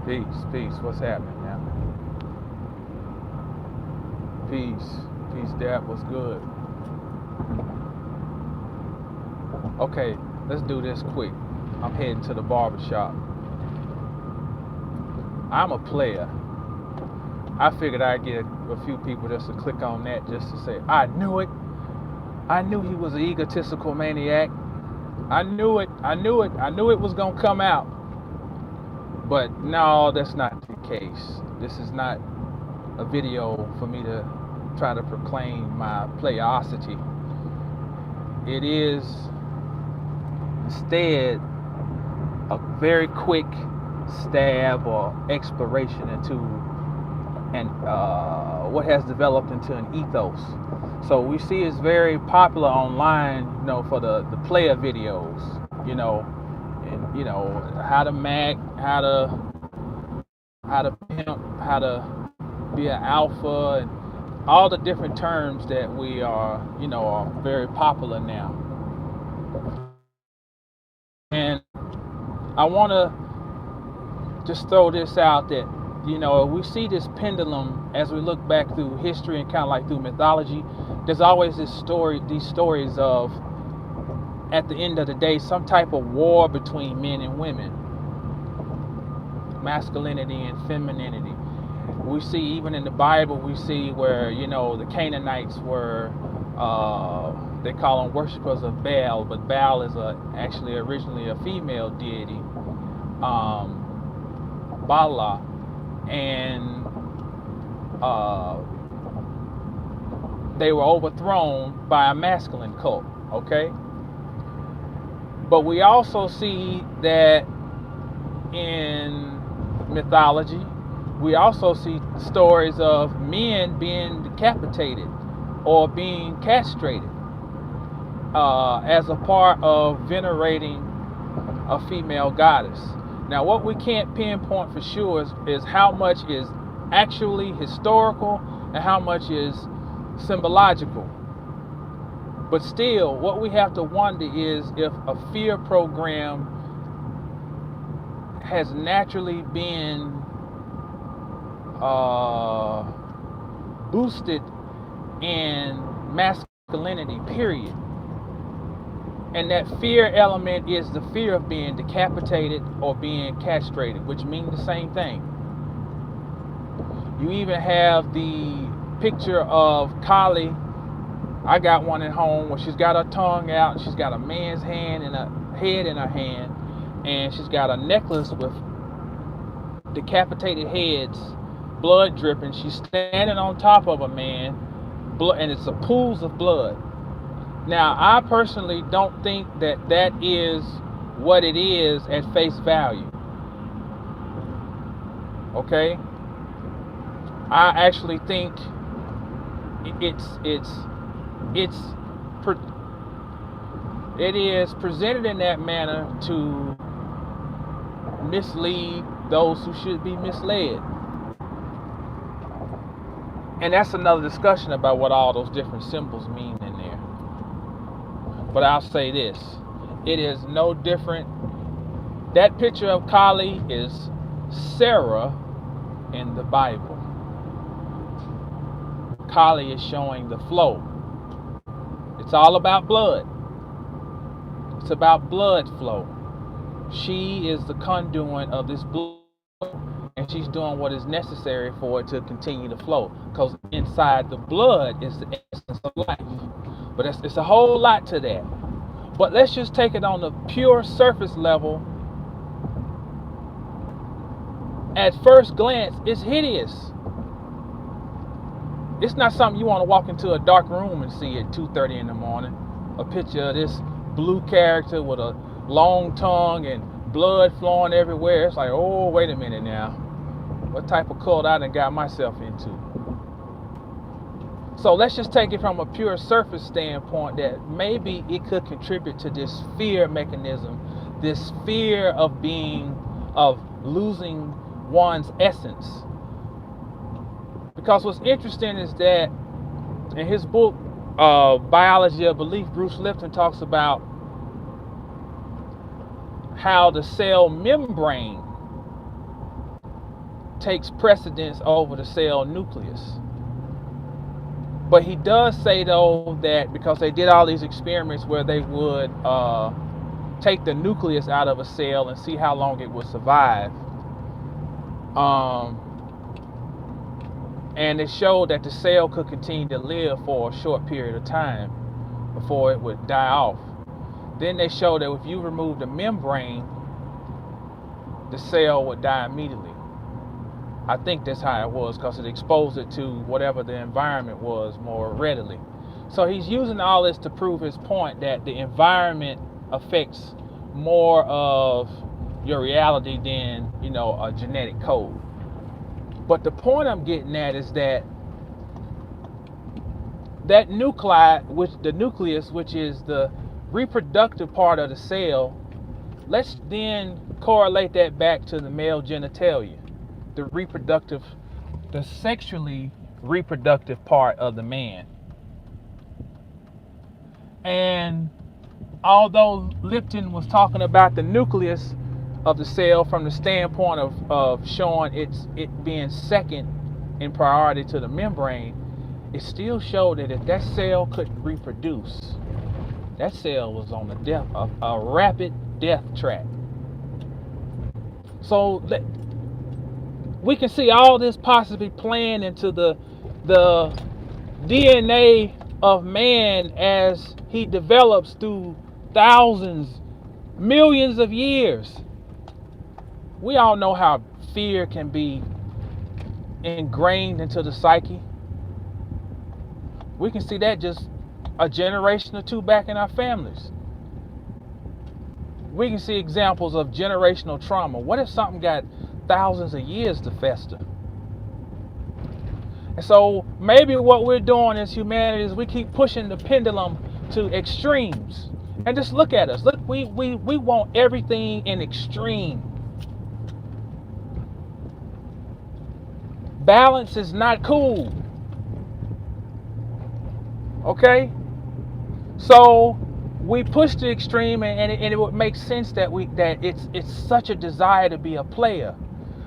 Peace, peace. What's happening now? Peace, peace. Dad, what's good? Okay, let's do this quick. I'm heading to the barber shop. I'm a player. I figured I'd get a few people just to click on that just to say, I knew it. I knew he was an egotistical maniac. I knew it. I knew it. I knew it was going to come out. But no, that's not the case. This is not a video for me to try to proclaim my playosity. It is instead a very quick stab or exploration into and what has developed into an ethos. So we see it's very popular online, for the player videos, and how to mac, how to pimp, how to be an alpha, and all the different terms that we are very popular now. And I want to just throw this out that we see this pendulum as we look back through history and kind of like through mythology. There's always these stories of, at the end of the day, some type of war between men and women, masculinity and femininity. We see even in the Bible, we see where the Canaanites were they call them worshipers of Baal, but Baal is actually originally a female deity, Bala, and they were overthrown by a masculine cult. Okay, but we also see that in mythology, we also see stories of men being decapitated or being castrated as a part of venerating a female goddess. Now, what we can't pinpoint for sure is how much is actually historical and how much is symbological. But still, what we have to wonder is if a fear program has naturally been boosted in masculinity, period. And that fear element is the fear of being decapitated or being castrated, which mean the same thing. You even have the picture of Kali. I got one at home where she's got her tongue out and she's got a man's hand and a head in her hand, and she's got a necklace with decapitated heads, blood dripping. She's standing on top of a man, and it's a pools of blood. Now, I personally don't think that is what it is at face value. Okay? I actually think it is presented in that manner to mislead those who should be misled. And that's another discussion about what all those different symbols mean in there. But I'll say this, it is no different. That picture of Kali is Sarah in the Bible. Kali is showing the flow. It's all about blood. It's about blood flow. She is the conduit of this blood, and she's doing what is necessary for it to continue to flow, because inside the blood is the essence of life. But it's a whole lot to that. But let's just take it on the pure surface level. At first glance, it's hideous. It's not something you want to walk into a dark room and see at 2:30 in the morning. A picture of this blue character with a long tongue and blood flowing everywhere. It's like, oh, wait a minute now. What type of cult I done got myself into? So let's just take it from a pure surface standpoint that maybe it could contribute to this fear mechanism, this fear of losing one's essence. Because what's interesting is that in his book, Biology of Belief, Bruce Lipton talks about how the cell membrane takes precedence over the cell nucleus. But he does say, though, that because they did all these experiments where they would take the nucleus out of a cell and see how long it would survive, and it showed that the cell could continue to live for a short period of time before it would die off. Then they showed that if you remove the membrane, the cell would die immediately. I think that's how it was, because it exposed it to whatever the environment was more readily. So he's using all this to prove his point that the environment affects more of your reality than, a genetic code. But the point I'm getting at is that the nucleus, which is the reproductive part of the cell, let's then correlate that back to the male genitalia, the sexually reproductive part of the man. And although Lipton was talking about the nucleus of the cell from the standpoint of showing it being second in priority to the membrane, it still showed that if that cell couldn't reproduce, that cell was on a rapid death track. So we can see all this possibly playing into the DNA of man as he develops through thousands, millions of years. We all know how fear can be ingrained into the psyche. We can see that just a generation or two back in our families. We can see examples of generational trauma. What if something got thousands of years to fester? And so maybe what we're doing as humanity is we keep pushing the pendulum to extremes. And just look at us. Look, we want everything in extreme. Balance is not cool. Okay? So we push the extreme, and it would make sense that it's such a desire to be a player.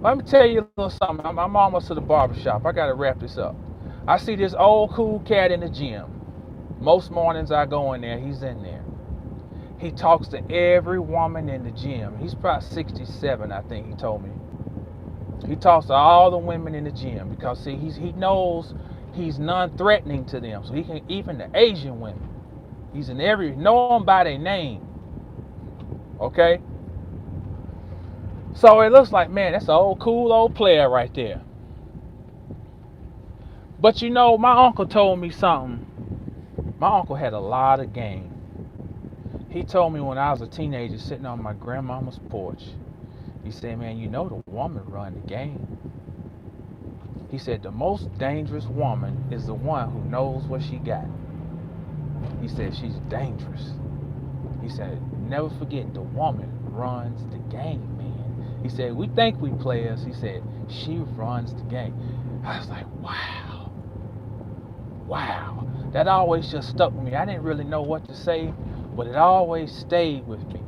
Let me tell you a little something. I'm almost to the barbershop. I gotta wrap this up. I see this old cool cat in the gym. Most mornings I go in there, he's in there. He talks to every woman in the gym. He's probably 67, I think he told me. He talks to all the women in the gym because see, he knows he's non-threatening to them. So he can, even the Asian women, he's in know them by their name. Okay? So it looks like, man, that's an old cool old player right there. But my uncle told me something. My uncle had a lot of game. He told me when I was a teenager sitting on my grandmama's porch, he said, man, the woman run the game. He said the most dangerous woman is the one who knows what she got. He said she's dangerous. He said, never forget, the woman runs the game, man. He said, we think we players. He said, she runs the game. I was like, wow. Wow. That always just stuck with me. I didn't really know what to say, but it always stayed with me.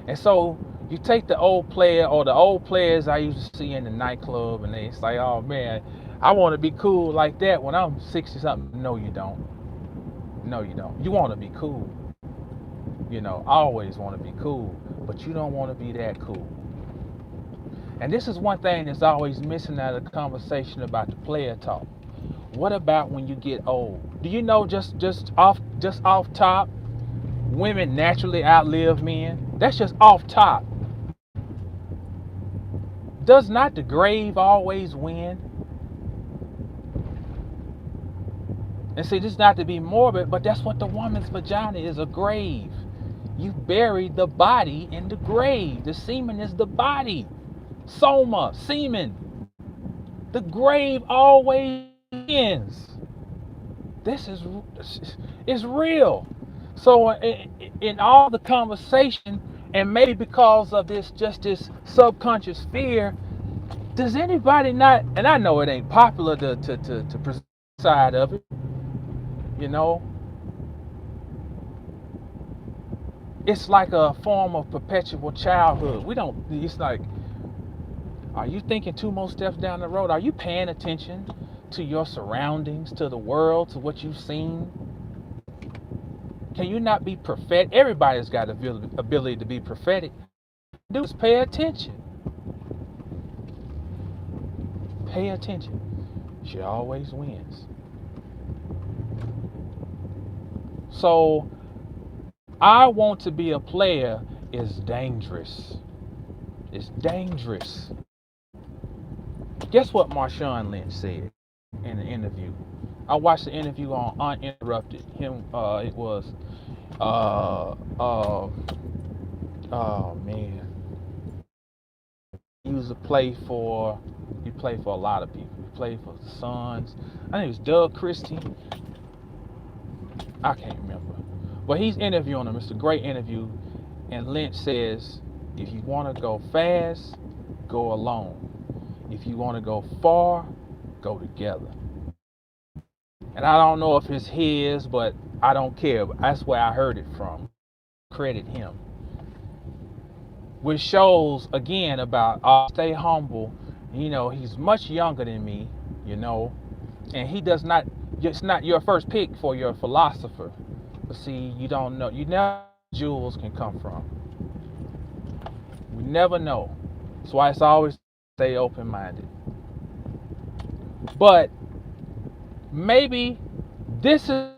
And so you take the old player or the old players I used to see in the nightclub, and it's like, oh man, I want to be cool like that when I'm 60 something. No, you don't. No, you don't. You want to be cool. Always want to be cool, but you don't want to be that cool. And this is one thing that's always missing out of the conversation about the player talk. What about when you get old? Do you know just off top, women naturally outlive men? That's just off top. Does not the grave always win? And see, this is not to be morbid, but that's what the woman's vagina is, a grave. You bury the body in the grave. The semen is the body. Soma, semen. The grave always wins. This is real. So in all the conversation, and maybe because of this subconscious fear, does anybody not, and I know it ain't popular to preside of it, it's like a form of perpetual childhood. It's like, Are you thinking 2 more steps down the road? Are you paying attention to your surroundings, to the world, to what you've seen? Can you not be prophetic? Everybody's got the ability to be prophetic. Do is pay attention. Pay attention. She always wins. So, I want to be a player is dangerous. It's dangerous. Guess what Marshawn Lynch said in the interview? I watched the interview on Uninterrupted. It was, oh man, he used to play for. He played for a lot of people. He played for the Suns. I think it was Doug Christie. I can't remember, but he's interviewing him. It's a great interview, and Lynch says, if you want to go fast, go alone. If you want to go far, go together. And I don't know if it's his, but I don't care. That's where I heard it from. Credit him. Which shows, again, about stay humble. You know, he's much younger than me, you know, and he does not, it's not your first pick for your philosopher. But see, you don't know. You never know where jewels can come from. We never know. That's why it's always stay open-minded. But maybe this is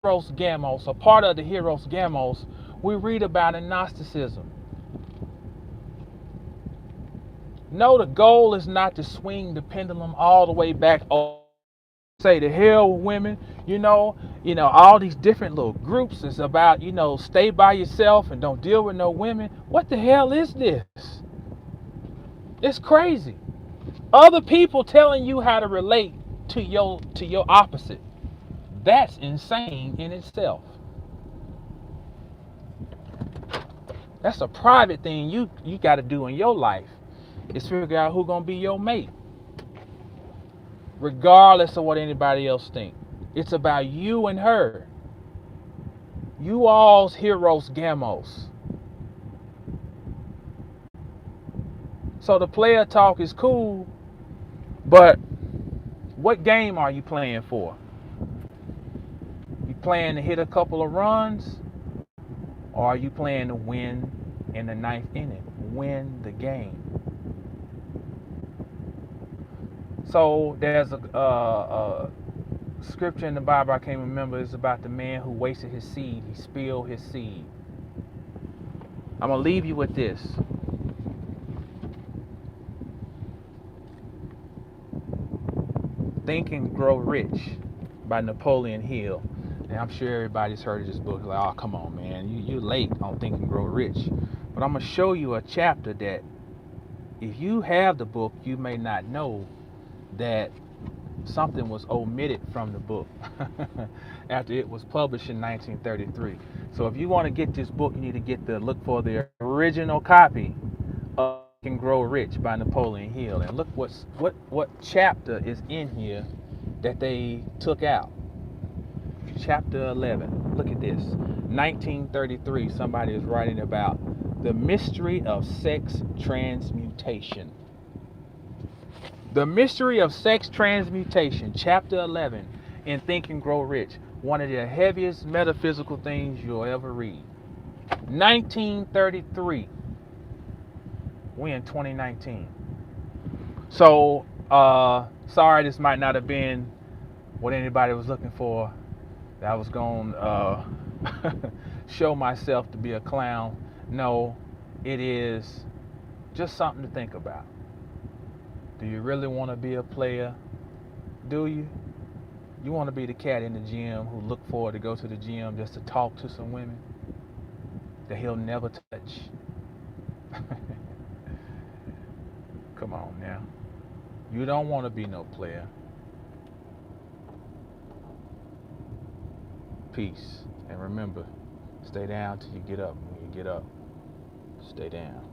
Hieros Gamos, a part of the Hieros Gamos we read about in Gnosticism. No, the goal is not to swing the pendulum all the way back. Say the hell with women, you know, all these different little groups is about, stay by yourself and don't deal with no women. What the hell is this? It's crazy. Other people telling you how to relate to your opposite. That's insane in itself. That's a private thing you got to do in your life. Is figure out who's gonna be your mate, regardless of what anybody else think. It's about you and her. You all's Hieros Gamos. So the player talk is cool, but what game are you playing for? You playing to hit a couple of runs, or are you playing to win in the 9th inning, win the game? So there's a scripture in the Bible I can't remember. It's about the man who wasted his seed. He spilled his seed. I'm gonna leave you with this. Think and Grow Rich by Napoleon Hill. And I'm sure everybody's heard of this book. Like, oh, come on, man, you're late on Think and Grow Rich. But I'm gonna show you a chapter that, if you have the book, you may not know that something was omitted from the book after it was published in 1933. So if you want to get this book, you need to look for the original copy of Think and Grow Rich by Napoleon Hill, and look what chapter is in here that they took out. Chapter 11. Look at this. 1933. Somebody is writing about the mystery of sex transmutation. The Mystery of Sex Transmutation, Chapter 11, in Think and Grow Rich. One of the heaviest metaphysical things you'll ever read. 1933. We in 2019. So, sorry, this might not have been what anybody was looking for. I was going to show myself to be a clown. No, it is just something to think about. Do you really want to be a player? Do you? You want to be the cat in the gym who look forward to go to the gym just to talk to some women that he'll never touch? Come on now. You don't want to be no player. Peace. And remember, stay down till you get up. When you get up, stay down.